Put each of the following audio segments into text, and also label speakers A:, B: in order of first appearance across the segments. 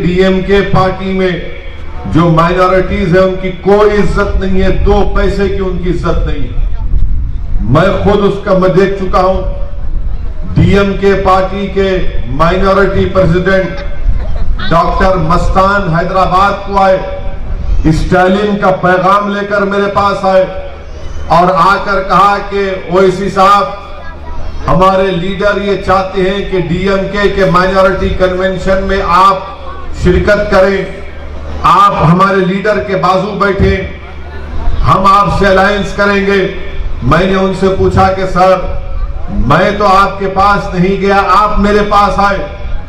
A: DMK party में जो minorities है उनकी कोई इज्जत नहीं है, 2 पैसे की उनकी इज्जत नहीं है। मैं खुद उसका मैं देख चुका हूं। डीएमके पार्टी के minority president doctor Mastan Hyderabad को आए, स्टालिन का पैगाम लेकर मेरे पास आए और आकर कहा कि ओवैसी साहब, हमारे लीडर ये चाहते हैं कि डीएमके के माइनॉरिटी कन्वेंशन में आप शिरकत करें, आप हमारे लीडर के बाजू बैठे, हम आपसे अलायंस करेंगे। मैंने उनसे पूछा कि सर, मैं तो आपके पास नहीं गया, आप मेरे पास आए।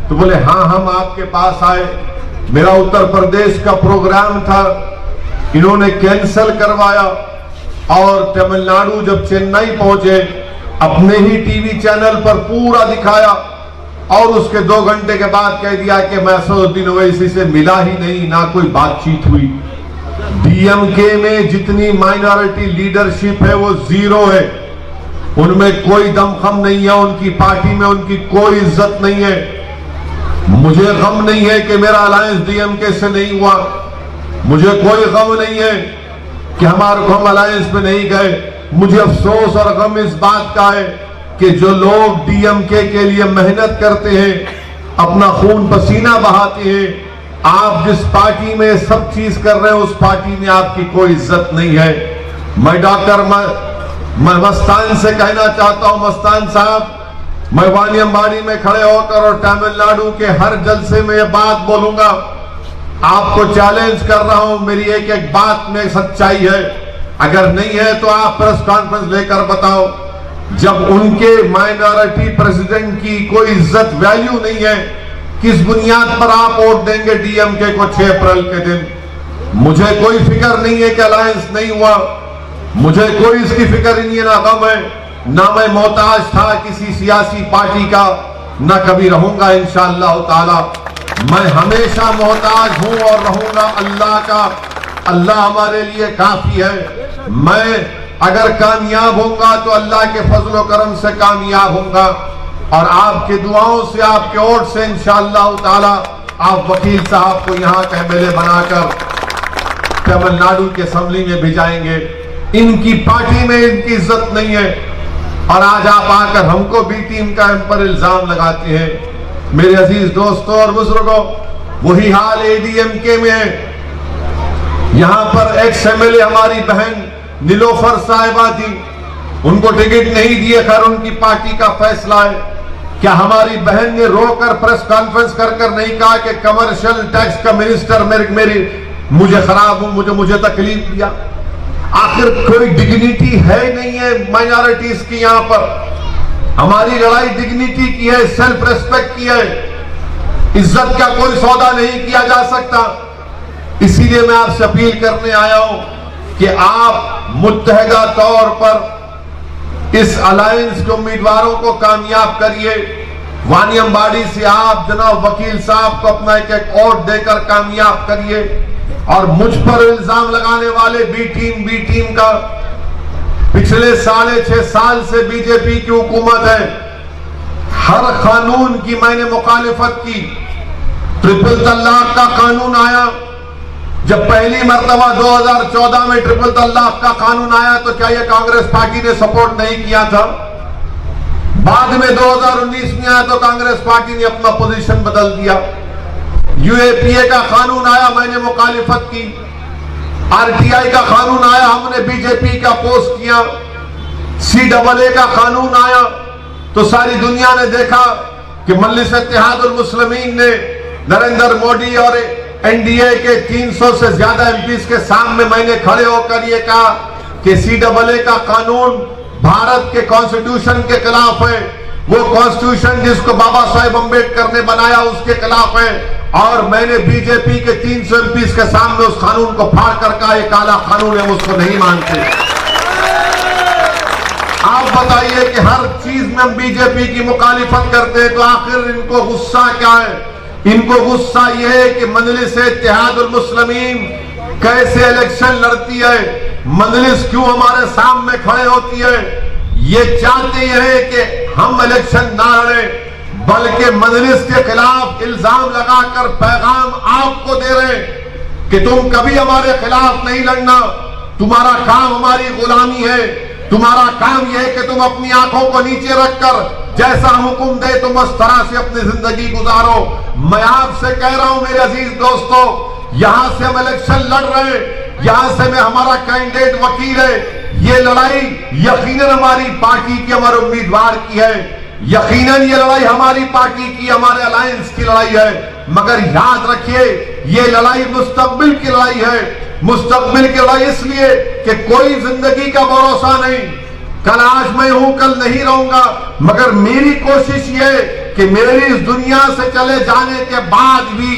A: तो बोले हाँ, हम आपके पास आए, मेरा उत्तर प्रदेश का प्रोग्राम था, इन्होंने कैंसिल करवाया और तमिलनाडु जब चेन्नई पहुंचे अपने ही टीवी चैनल पर पूरा दिखाया और उसके 2 घंटे के बाद कह दिया कि मैं असदुद्दीन ओवैसी से मिला ही नहीं, ना कोई बातचीत हुई। डीएमके में जितनी माइनॉरिटी लीडरशिप है वो जीरो है, उनमें कोई दमखम नहीं है, उनकी पार्टी में उनकी कोई इज्जत नहीं है। मुझे गम नहीं है कि मेरा अलायंस डीएमके से नहीं हुआ, मुझे कोई गम नहीं है कि हम अलायंस में नहीं गए। मुझे अफसोस और गम इस बात का है कि जो लोग डीएमके के लिए मेहनत करते हैं, अपना खून पसीना बहाते हैं, आप जिस पार्टी में सब चीज कर रहे हैं उस पार्टी में आपकी कोई इज्जत नहीं है। मैं डॉक्टर मस्तान से कहना चाहता हूं, मस्तान साहब, मैं वानियम्बाड़ी में खड़े होकर और तमिलनाडु के हर जलसे में यह बात बोलूंगा, आपको चैलेंज कर रहा हूं, मेरी एक एक बात में सच्चाई है, अगर नहीं है तो आप प्रेस कॉन्फ्रेंस लेकर बताओ। जब उनके माइनॉरिटी प्रेसिडेंट की कोई इज्जत वैल्यू नहीं है, किस बुनियाद पर आप वोट देंगे डीएमके को 6 अप्रैल के दिन? मुझे कोई फिक्र नहीं है कि अलायंस नहीं हुआ, मुझे कोई इसकी फिक्र नहीं है, ना गम है, ना मैं मोहताज था किसी सियासी पार्टी का, ना कभी रहूंगा इंशाअल्लाह ताला। मैं हमेशा मोहताज हूं और रहूंगा अल्लाह का। अल्लाह हमारे लिए काफी है। मैं अगर कामयाब होऊंगा तो अल्लाह के फजल व करम से कामयाब होऊंगा और आपके दुआओं से, आपके वोट से इंशाअल्लाह ताला आप वकील साहब को यहाँ के एमएलए बनाकर तमिलनाडु के असेंबली में भिजाएंगे। इनकी पार्टी में इनकी इज्जत नहीं है और आज आप आकर हमको बी टीम का इन पर इल्जाम लगाते हैं। मेरे अजीज दोस्तों और बुजुर्गों, वही हाल एडीएमके में है। यहां पर एक्स एमएलए हमारी बहन नीलोफर साहिबा थी, उनको टिकट नहीं दिए, खैर उनकी पार्टी का फैसला है। क्या हमारी बहन ने रोकर प्रेस कॉन्फ्रेंस कर नहीं कहा कि कमर्शियल टैक्स का मिनिस्टर मुझे खराब हूं, मुझे तकलीफ दिया? आखिर कोई डिग्निटी है नहीं है माइनॉरिटीज की? यहां पर हमारी लड़ाई डिग्निटी की है, सेल्फ रेस्पेक्ट की है, इज्जत का कोई सौदा नहीं किया जा सकता। इसीलिए मैं आपसे अपील करने आया हूं कि आप मुत्तहदा तौर पर इस अलायंस के उम्मीदवारों को कामयाब करिए। वानियम्बाड़ी से आप जनाब वकील साहब को अपना एक वोट देकर कामयाब करिए और मुझ पर इल्जाम लगाने वाले बी टीम का पिछले 6.5 साल से बीजेपी की हुकूमत है। हर कानून की मैंने मुखालिफत की। ट्रिपल तलाक का कानून आया, जब पहली मर्तबा 2014 में ट्रिपल तलाक का कानून आया तो क्या यह कांग्रेस पार्टी ने सपोर्ट नहीं किया था? बाद में 2019 में आया तो कांग्रेस पार्टी ने अपना पोजीशन बदल दिया। यूएपीए का कानून आया, मैंने मुखालिफत की। आरटीआई का कानून आया, हमने बीजेपी का अपोज किया। सीएए का कानून आया तो सारी दुनिया ने देखा कि मजलिस इत्तेहादुल मुस्लिमीन ने नरेंद्र मोदी और एनडीए के 300 से ज्यादा एमपीज के सामने मैंने खड़े होकर यह कहा कि सीएए का कानून भारत के कॉन्स्टिट्यूशन के खिलाफ है, वो कॉन्स्टिट्यूशन जिसको बाबा साहेब अम्बेडकर ने बनाया उसके खिलाफ है। और मैंने बीजेपी के 300 एमपीज के सामने उस कानून को फाड़ कर कहा यह काला कानून है, उसको नहीं मानते। आप बताइए कि हर चीज में हम बीजेपी की मुखालिफत करते हैं तो आखिर इनको गुस्सा क्या है? इनको गुस्सा यह है कि मजलिस इत्तेहादुल मुस्लिमीन कैसे इलेक्शन लड़ती है, मजलिस क्यों हमारे सामने खड़े होती है। ये चाहते हैं कि हम इलेक्शन ना लड़े, बल्कि मजलिस के खिलाफ इल्जाम लगाकर पैगाम आपको दे रहे हैं कि तुम कभी हमारे खिलाफ नहीं लड़ना, तुम्हारा काम हमारी गुलामी है, तुम्हारा काम यह है कि तुम अपनी आंखों को नीचे रखकर जैसा हुक्म दे तुम उस तरह से अपनी जिंदगी गुजारो। मैं आपसे कह रहा हूं मेरे अजीज दोस्तों, यहां से हम इलेक्शन लड़ रहे हैं, यहां से मैं हमारा कैंडिडेट वकील है, ये लड़ाई यकीनन हमारी पार्टी की, हमारे उम्मीदवार की है, यकीनन ये लड़ाई हमारी पार्टी की, हमारे अलायंस की लड़ाई है। मगर याद रखिए ये लड़ाई मुस्तकबिल की लड़ाई है। मुस्तकबिल की लड़ाई इसलिए कि कोई जिंदगी का भरोसा नहीं, कल आज मैं हूं कल नहीं रहूंगा, मगर मेरी कोशिश ये कि मेरी इस दुनिया से चले जाने के बाद भी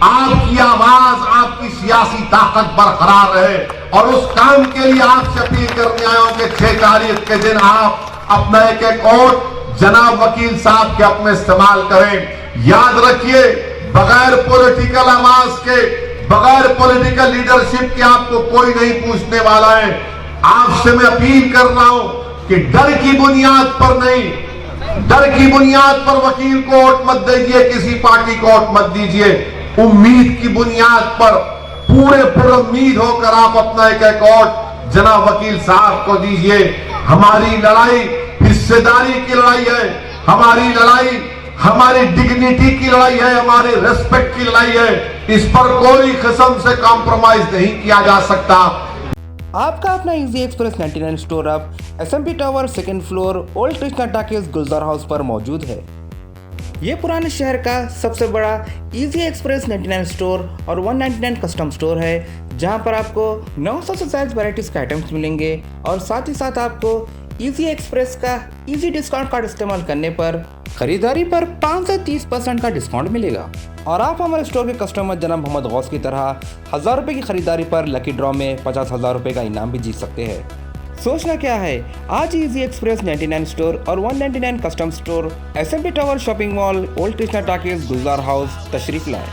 A: आपकी आवाज, आपकी सियासी ताकत बरकरार रहे। और उस काम के लिए आपसे अपील करने आया हूं कि 6 तारीख के दिन आप अपना एक वोट जनाब वकील साहब के अपने इस्तेमाल करें। याद रखिए बगैर पॉलिटिकल आवाज के, बगैर पॉलिटिकल लीडरशिप के आपको कोई नहीं पूछने वाला है। आपसे मैं अपील कर रहा हूं कि डर की बुनियाद पर नहीं, डर की बुनियाद पर वकील को वोट मत दीजिए, किसी पार्टी को वोट मत दीजिए। उम्मीद की बुनियाद पर पूरे पुरुम्मीद होकर आप अपना एक वोट जनाब वकील साहब को दीजिए। हमारी लड़ाई हिस्सेदारी की लड़ाई है, हमारी लड़ाई हमारी डिग्निटी की लड़ाई है, हमारे रेस्पेक्ट की लड़ाई है। इस पर कोई किस्म से कॉम्प्रोमाइज नहीं किया जा सकता।
B: आपका अपना इजी एक्सप्रेस 99 स्टोर अब SMP tower 2nd floor old Krishna talkies Gulzar house पर मौजूद है। ये पुराने शहर का सबसे बड़ा इजी एक्सप्रेस 99 स्टोर और 199 कस्टम स्टोर है, जहां पर आपको 900 से ज्यादा वैरायटीज के आइटम्स मिलेंगे और साथ ही साथ आपको इजी एक्सप्रेस का इजी डिस्काउंट कार्ड इस्तेमाल करने पर खरीदारी पर 5 से 30% का डिस्काउंट मिलेगा। और आप हमारे स्टोर के कस्टमर जनाब मोहम्मद गौस की तरह 1000 रुपये की खरीदारी पर लकी ड्रॉ में 50,000 रुपये का इनाम भी जीत सकते हैं। सोचना क्या है, आज इजी एक्सप्रेस 99 स्टोर और 199 custom store SMP tower shopping mall old Krishna talkies Gulzar house तशरीफ लाएं।